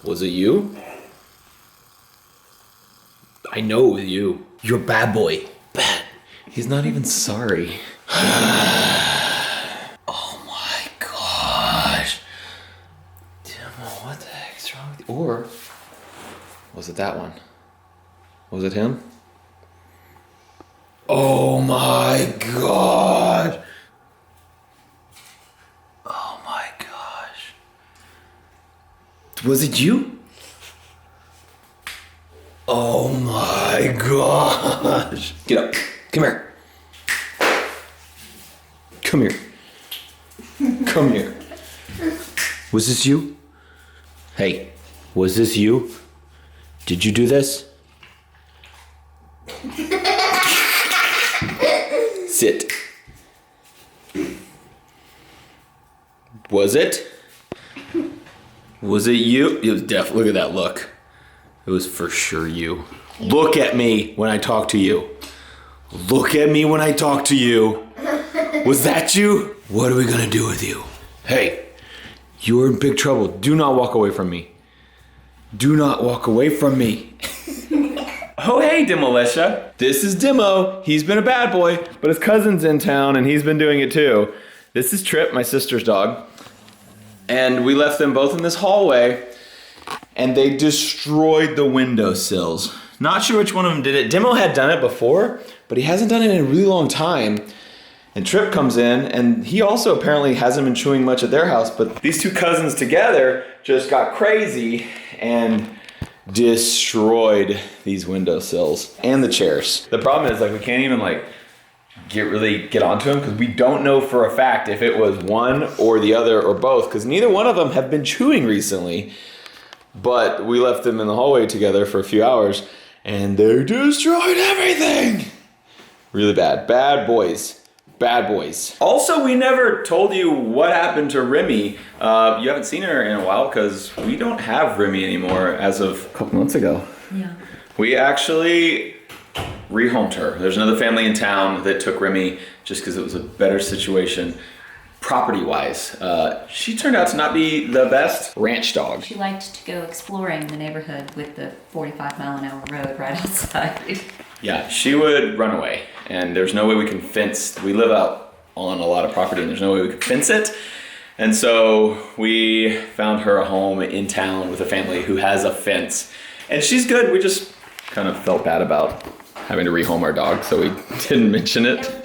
Was it you? I know it was you. You're a bad boy. Bad. He's not even sorry. Oh my gosh. Demo, what the heck's wrong with you? Or was it that one? Was it him? Oh my god. Oh my gosh. Was it you? Oh my gosh. Get up. Come here. Come here. Come here. Was this you? Hey, was this you? Did you do this? Sit. Was it? Was it you? It was look at that look. It was for sure you. Look at me when I talk to you. Look at me when I talk to you. Was that you? What are we gonna do with you? Hey, you're in big trouble. Do not walk away from me. Do not walk away from me. Oh, hey, Demolitia. This is Demo. He's been a bad boy, but his cousin's in town and he's been doing it too. This is Trip, my sister's dog. And we left them both in this hallway and they destroyed the windowsills. Not sure which one of them did it. Demo had done it before, but he hasn't done it in a really long time. And Trip comes in, and he also apparently hasn't been chewing much at their house, but these two cousins together just got crazy and destroyed these windowsills and the chairs. The problem is, like, we can't even, like, get onto them because we don't know for a fact if it was one or the other or both, because neither one of them have been chewing recently. But we left them in the hallway together for a few hours, and they destroyed everything. Really bad. Bad boys. Bad boys. Also, we never told you what happened to Remy. You haven't seen her in a while because we don't have Remy anymore as of a couple months ago. Yeah. We actually rehomed her. There's another family in town that took Remy just because it was a better situation property-wise. She turned out to not be the best ranch dog. She liked to go exploring the neighborhood with the 45-mile-an-hour road right outside. Yeah, she would run away, and there's no way we can fence. We live out on a lot of property, and there's no way we could fence it. And so we found her a home in town with a family who has a fence, and she's good. We just kind of felt bad about having to rehome our dog, so we didn't mention it.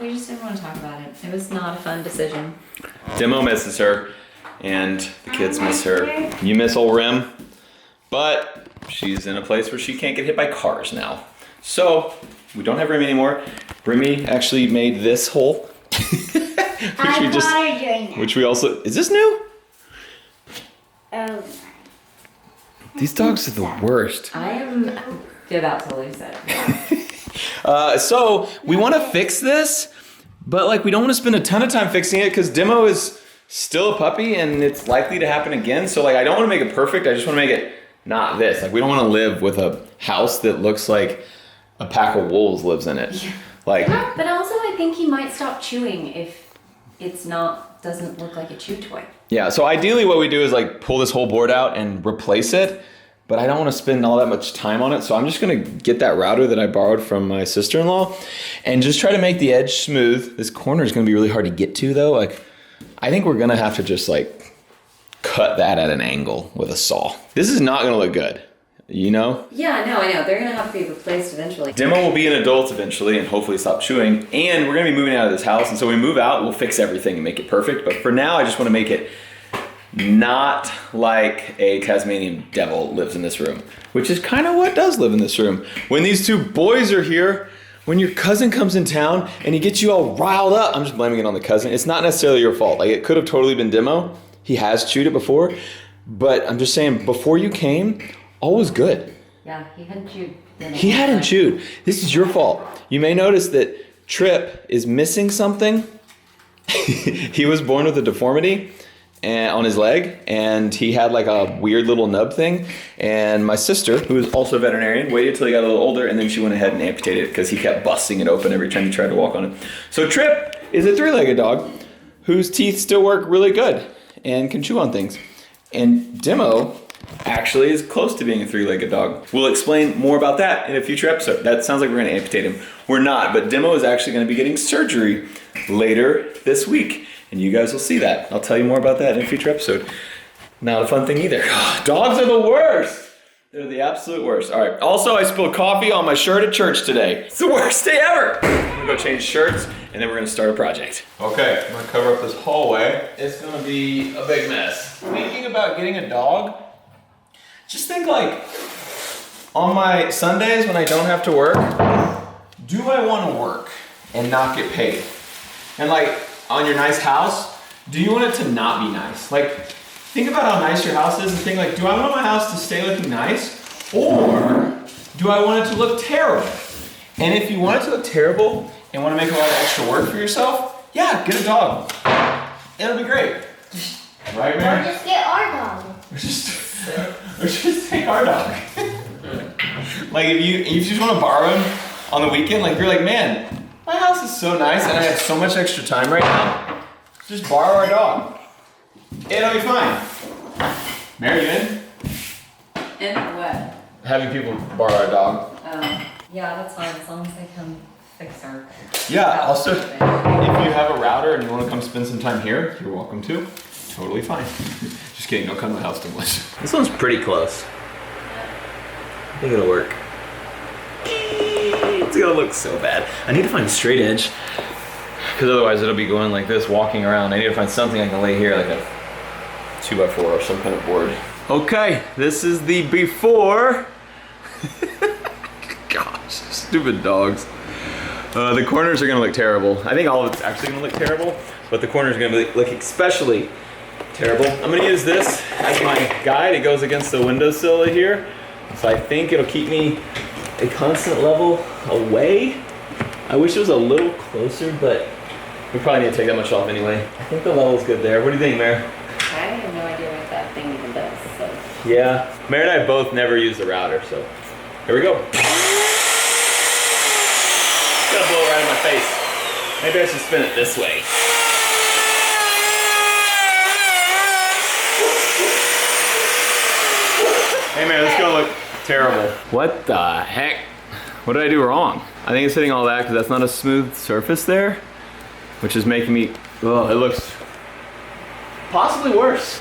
We just didn't want to talk about it. It was not a fun decision. Demo misses her, and the kids miss her. You miss old Rem, but she's in a place where she can't get hit by cars now. So we don't have Remy anymore. Remy actually made this hole. Which we also, is this new? These dogs are the worst. I am about to lose it. So we want to fix this, but like we don't want to spend a ton of time fixing it because Demo is still a puppy and it's likely to happen again. So like I don't want to make it perfect. I just want to make it not this. Like we don't want to live with a house that looks like a pack of wolves lives in it. Yeah. Like, but also I think he might stop chewing if it's doesn't look like a chew toy. Yeah, so ideally what we do is like pull this whole board out and replace it, but I don't want to spend all that much time on it, so I'm just gonna get that router that I borrowed from my sister-in-law and just try to make the edge smooth. This corner is gonna be really hard to get to though. Like, I think we're gonna have to just like cut that at an angle with a saw. This is not gonna look good. You know? Yeah, no, I know. They're gonna have to be replaced eventually. Demo will be an adult eventually and hopefully stop chewing. And we're gonna be moving out of this house. And so when we move out, we'll fix everything and make it perfect. But for now, I just wanna make it not like a Tasmanian devil lives in this room, which is kind of what does live in this room. When these two boys are here, when your cousin comes in town and he gets you all riled up, I'm just blaming it on the cousin. It's not necessarily your fault. Like it could have totally been Demo. He has chewed it before, but I'm just saying before you came, all was good. Yeah, he hadn't chewed. He hadn't chewed. This is your fault. You may notice that Trip is missing something. He was born with a deformity on his leg, and he had like a weird little nub thing. And my sister, who is also a veterinarian, waited till he got a little older, and then she went ahead and amputated it because he kept busting it open every time he tried to walk on it. So Trip is a three-legged dog whose teeth still work really good and can chew on things. And Demo actually is close to being a three-legged dog. We'll explain more about that in a future episode. That sounds like we're gonna amputate him. We're not, but Demo is actually gonna be getting surgery later this week, and you guys will see that. I'll tell you more about that in a future episode. Not a fun thing either. Dogs are the worst. They're the absolute worst. All right, also I spilled coffee on my shirt at church today. It's the worst day ever. I'm gonna go change shirts, and then we're gonna start a project. Okay, I'm gonna cover up this hallway. It's gonna be a big mess. Thinking about getting a dog, just think like, on my Sundays when I don't have to work, do I wanna work and not get paid? And like, on your nice house, do you want it to not be nice? Like, think about how nice your house is and think like, do I want my house to stay looking nice? Or do I want it to look terrible? And if you want it to look terrible and want to make a lot of extra work for yourself, yeah, get a dog. It'll be great. Right, Or Mary? just get our dog. Or just take our dog. Like if you just want to borrow him on the weekend, like you're like, man, my house is so nice and I have so much extra time right now. Just borrow our dog. It'll be fine. Mary, you in? And what? Having people borrow our dog. Yeah, that's fine, as long as they come fix our. Yeah, also, if you have a router and you want to come spend some time here, you're welcome to. Totally fine. Just kidding, don't come to my house too much. This one's pretty close. I think it'll work. It's gonna look so bad. I need to find a straight edge, because otherwise it'll be going like this, walking around. I need to find something I can lay here, like a 2x4 or some kind of board. Okay, this is the before. Gosh, stupid dogs. The corners are gonna look terrible. I think all of it's actually gonna look terrible, but the corners are gonna look especially terrible. I'm gonna use this as my guide. It goes against the windowsill here, so I think it'll keep me a constant level away. I wish it was a little closer, but we probably need to take that much off anyway. I think the level's good there. What do you think, Mare? I have no idea what that thing even does, so. Yeah, Mare and I both never use the router, so here we go. It's gonna blow right in my face. Maybe I should spin it this way. Hey Mare, this is gonna look terrible. What the heck? What did I do wrong? I think it's hitting all that because that's not a smooth surface there, which is making me, oh, it looks possibly worse.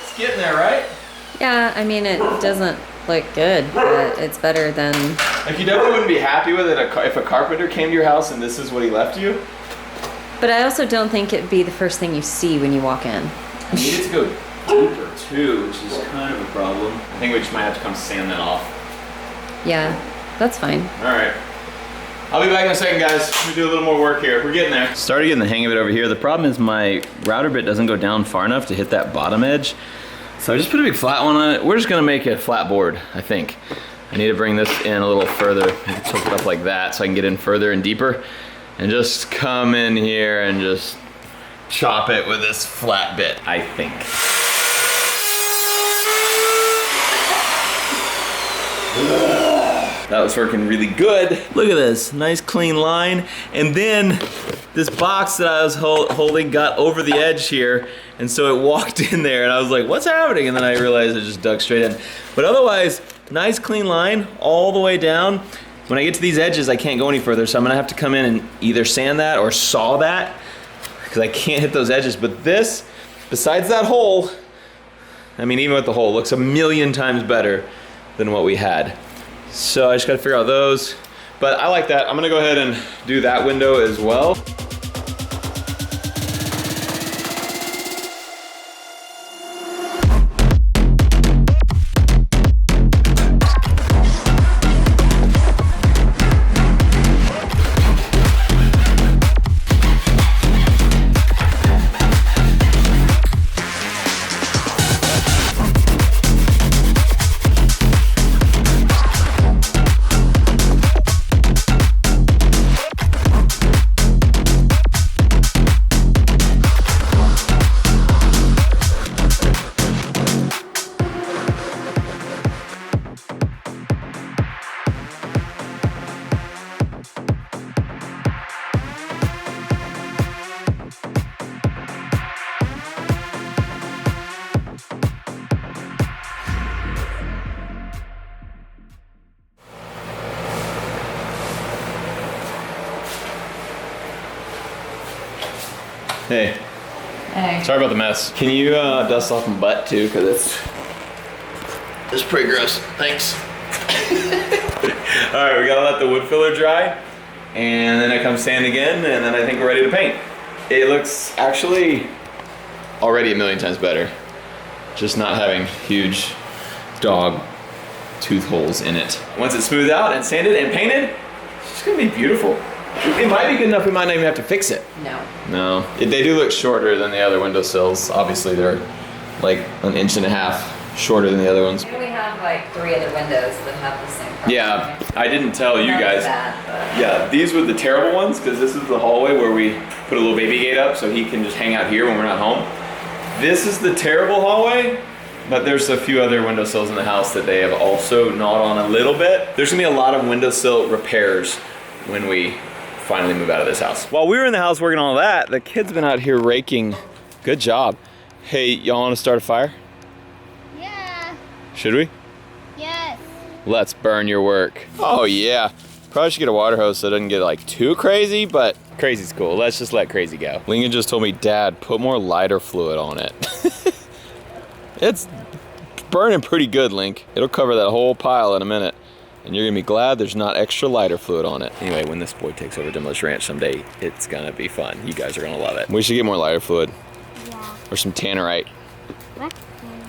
It's getting there, right? Yeah, I mean, it doesn't look good, but it's better than. Like you definitely wouldn't be happy with it if a carpenter came to your house and this is what he left you. But I also don't think it'd be the first thing you see when you walk in. I need it to go deeper too, which is kind of a problem. I think we just might have to come sand that off. Yeah, that's fine. All right. I'll be back in a second, guys. Let me do a little more work here. We're getting there. Started getting the hang of it over here. The problem is my router bit doesn't go down far enough to hit that bottom edge. So I just put a big flat one on it. We're just gonna make a flat board, I think. I need to bring this in a little further. I can tilt it up like that so I can get in further and deeper. And just come in here and just chop it with this flat bit, I think. That was working really good. Look at this, nice clean line. And then this box that I was holding got over the edge here, and so it walked in there and I was like, what's happening? And then I realized it just dug straight in. But otherwise, nice clean line all the way down. When I get to these edges, I can't go any further, so I'm gonna have to come in and either sand that or saw that, because I can't hit those edges. But this, besides that hole, I mean, even with the hole, looks a million times better than what we had. So I just gotta figure out those. But I like that. I'm gonna go ahead and do that window as well. Hey, Hey. sorry about the mess. Can you dust off my butt too? Cause it's pretty gross. Thanks. All right, we gotta let the wood filler dry, and then I come sand again, and then I think we're ready to paint. It looks actually already a million times better. Just not having huge dog tooth holes in it. Once it's smoothed out and sanded and painted, it's just gonna be beautiful. It might be good enough we might not even have to fix it. No. No, they do look shorter than the other windowsills. Obviously they're like an inch and a half shorter than the other ones. We have like 3 other windows that have the same problem. Yeah, I didn't tell you None of guys. that, but- Yeah, these were the terrible ones because this is the hallway where we put a little baby gate up so he can just hang out here when we're not home. This is the terrible hallway, but there's a few other windowsills in the house that they have also gnawed on a little bit. There's gonna be a lot of windowsill repairs when we finally move out of this house. While we were in the house working on all that, the kids been out here raking. Good job. Hey, y'all wanna start a fire? Yeah. Should we? Yes. Let's burn your work. Oh yeah. Probably should get a water hose so it doesn't get like too crazy, but crazy's cool. Let's just let crazy go. Lincoln just told me, Dad, put more lighter fluid on it. It's burning pretty good, Link. It'll cover that whole pile in a minute. And you're gonna be glad there's not extra lighter fluid on it. Anyway, when this boy takes over Demolition Ranch someday, it's gonna be fun. You guys are gonna love it. We should get more lighter fluid. Yeah. Or some tannerite. What?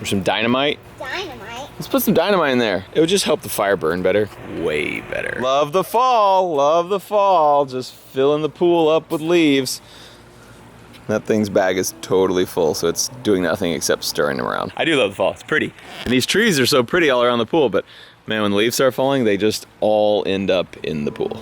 Or some dynamite. Dynamite. Let's put some dynamite in there. It would just help the fire burn better. Way better. Love the fall, love the fall. Just filling the pool up with leaves. That thing's bag is totally full, so it's doing nothing except stirring them around. I do love the fall, it's pretty. And these trees are so pretty all around the pool, but man, when the leaves start falling, they just all end up in the pool.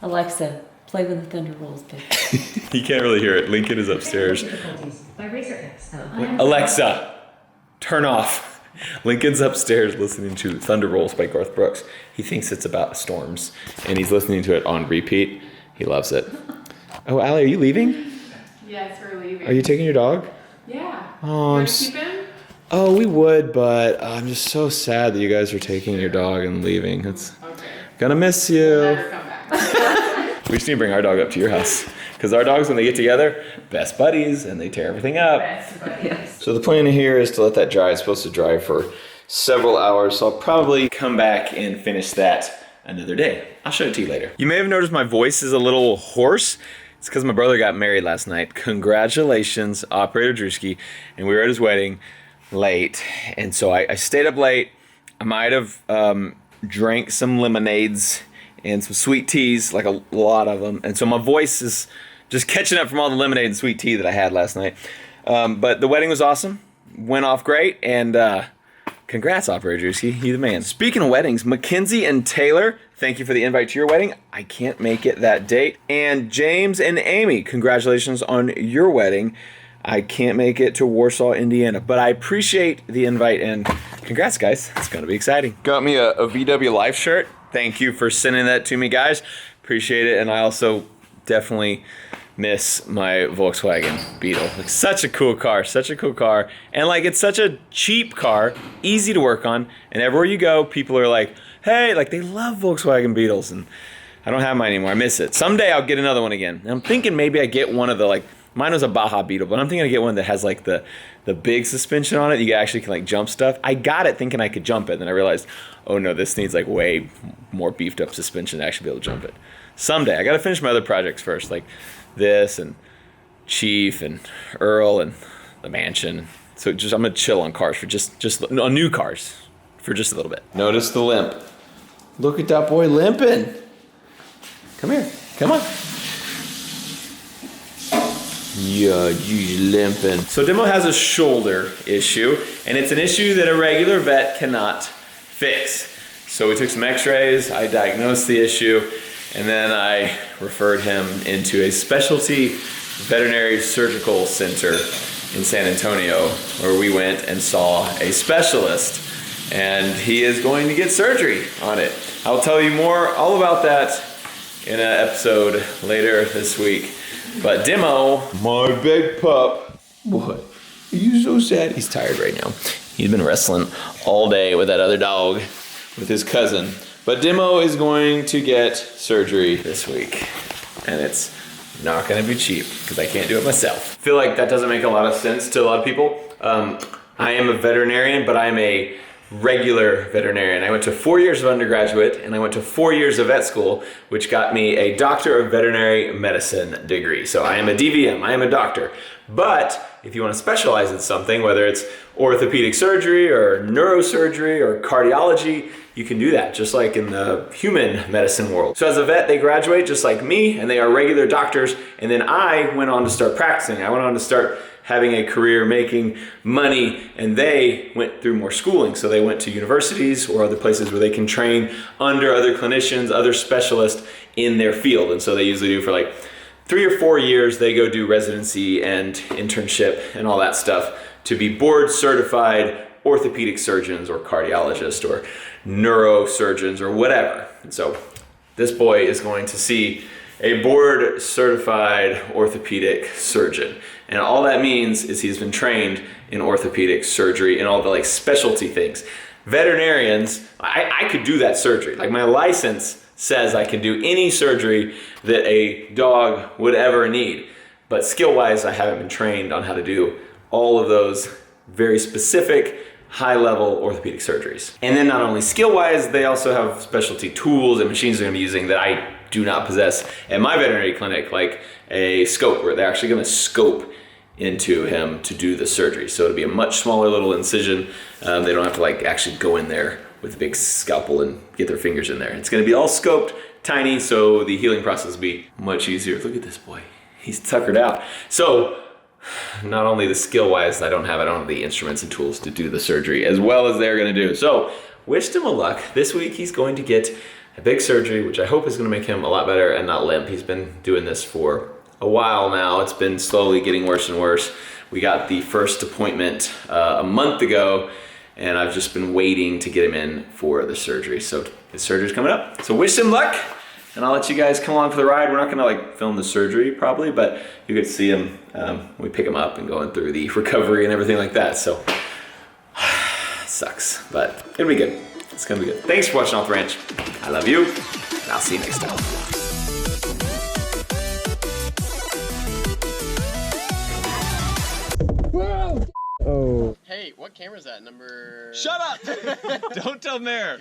Alexa, play when the thunder rolls, baby. You can't really hear it. Lincoln is upstairs. By Razor X. Alexa, turn off. Lincoln's upstairs listening to Thunder Rolls by Garth Brooks. He thinks it's about storms, and he's listening to it on repeat. He loves it. Oh, Allie, are you leaving? Yes, we're leaving. Are you taking your dog? Yeah. Oh, You I'm want s- to keep him? Oh, we would, but I'm just so sad that you guys are taking your dog and leaving. It's Okay. gonna miss you. Never come back. We just need to bring our dog up to your house. Because our dogs, when they get together, best buddies, and they tear everything up. Yes. So the plan here is to let that dry. It's supposed to dry for several hours, so I'll probably come back and finish that another day. I'll show it to you later. You may have noticed my voice is a little hoarse. It's because my brother got married last night. Congratulations, Operator Drewski. And we were at his wedding late. And so I stayed up late. I might have drank some lemonades and some sweet teas, like a lot of them. And so my voice is just catching up from all the lemonade and sweet tea that I had last night. But the wedding was awesome. Went off great. And congrats, Operator Drewski. You the man. Speaking of weddings, Mackenzie and Taylor, thank you for the invite to your wedding. I can't make it that date. And James and Amy, congratulations on your wedding. I can't make it to Warsaw, Indiana, but I appreciate the invite and congrats, guys. It's gonna be exciting. Got me a VW Life shirt. Thank you for sending that to me, guys. Appreciate it. And I also definitely miss my Volkswagen Beetle. Like, such a cool car, such a cool car. And like, it's such a cheap car, easy to work on. And everywhere you go, people are like, hey, like they love Volkswagen Beetles. And I don't have mine anymore. I miss it. Someday I'll get another one again. And I'm thinking maybe I get one of the like, mine was a Baja Beetle, but I'm thinking I get one that has like the big suspension on it. You actually can like jump stuff. I got it thinking I could jump it. Then I realized, oh no, this needs like way more beefed up suspension to actually be able to jump it. Someday. I got to finish my other projects first, like this and Chief and Earl and the mansion. So just I'm gonna chill on cars for just on new cars for just a little bit. Notice the limp. Look at that boy limping. Come here. Come on. Yeah, you limping. So Demo has a shoulder issue, and it's an issue that a regular vet cannot fix. So we took some x-rays, I diagnosed the issue, and then I referred him into a specialty veterinary surgical center in San Antonio, where we went and saw a specialist, and he is going to get surgery on it. I'll tell you more all about that in an episode later this week. But Demo, my big pup, what? Are you so sad? He's tired right now. He's been wrestling all day with that other dog, with his cousin. But Demo is going to get surgery this week, and it's not gonna be cheap because I can't do it myself. I feel like that doesn't make a lot of sense to a lot of people. I am a veterinarian, but I'm a regular veterinarian. I went to 4 years of undergraduate and I went to 4 years of vet school, which got me a Doctor of Veterinary Medicine degree. So I am a DVM, I am a doctor. But if you want to specialize in something, whether it's orthopedic surgery or neurosurgery or cardiology, you can do that, just like in the human medicine world. So as a vet, they graduate just like me, and they are regular doctors. And then I went on to start practicing. I went on to start having a career, making money, and they went through more schooling. So they went to universities or other places where they can train under other clinicians, other specialists in their field. And so they usually do for like 3 or 4 years, they go do residency and internship and all that stuff to be board certified orthopedic surgeons or cardiologists or neurosurgeons or whatever. And so this boy is going to see a board certified orthopedic surgeon. And all that means is he's been trained in orthopedic surgery and all the like specialty things. Veterinarians, I could do that surgery. Like my license says I can do any surgery that a dog would ever need. But skill-wise, I haven't been trained on how to do all of those very specific high-level orthopedic surgeries. And then not only skill-wise, they also have specialty tools and machines they're gonna be using that I do not possess at my veterinary clinic, like a scope where they're actually gonna scope into him to do the surgery. So it'll be a much smaller little incision. They don't have to like actually go in there with a big scalpel and get their fingers in there. It's gonna be all scoped, tiny, so the healing process will be much easier. Look at this boy, he's tuckered out. So not only the skill-wise, I don't have the instruments and tools to do the surgery as well as they're gonna do. So wish him luck. This week he's going to get a big surgery, which I hope is gonna make him a lot better and not limp. He's been doing this for a while now. It's been slowly getting worse and worse. We got the first appointment a month ago, and I've just been waiting to get him in for the surgery. So his surgery's coming up. So wish him luck, and I'll let you guys come along for the ride. We're not gonna like film the surgery probably, but you get to see him when we pick him up and going through the recovery and everything like that. So sucks, but it'll be good. It's gonna be good. Thanks for watching Off the Ranch. I love you, and I'll see you next time. Hey, what camera is that? Number... Shut up! Don't tell Mare.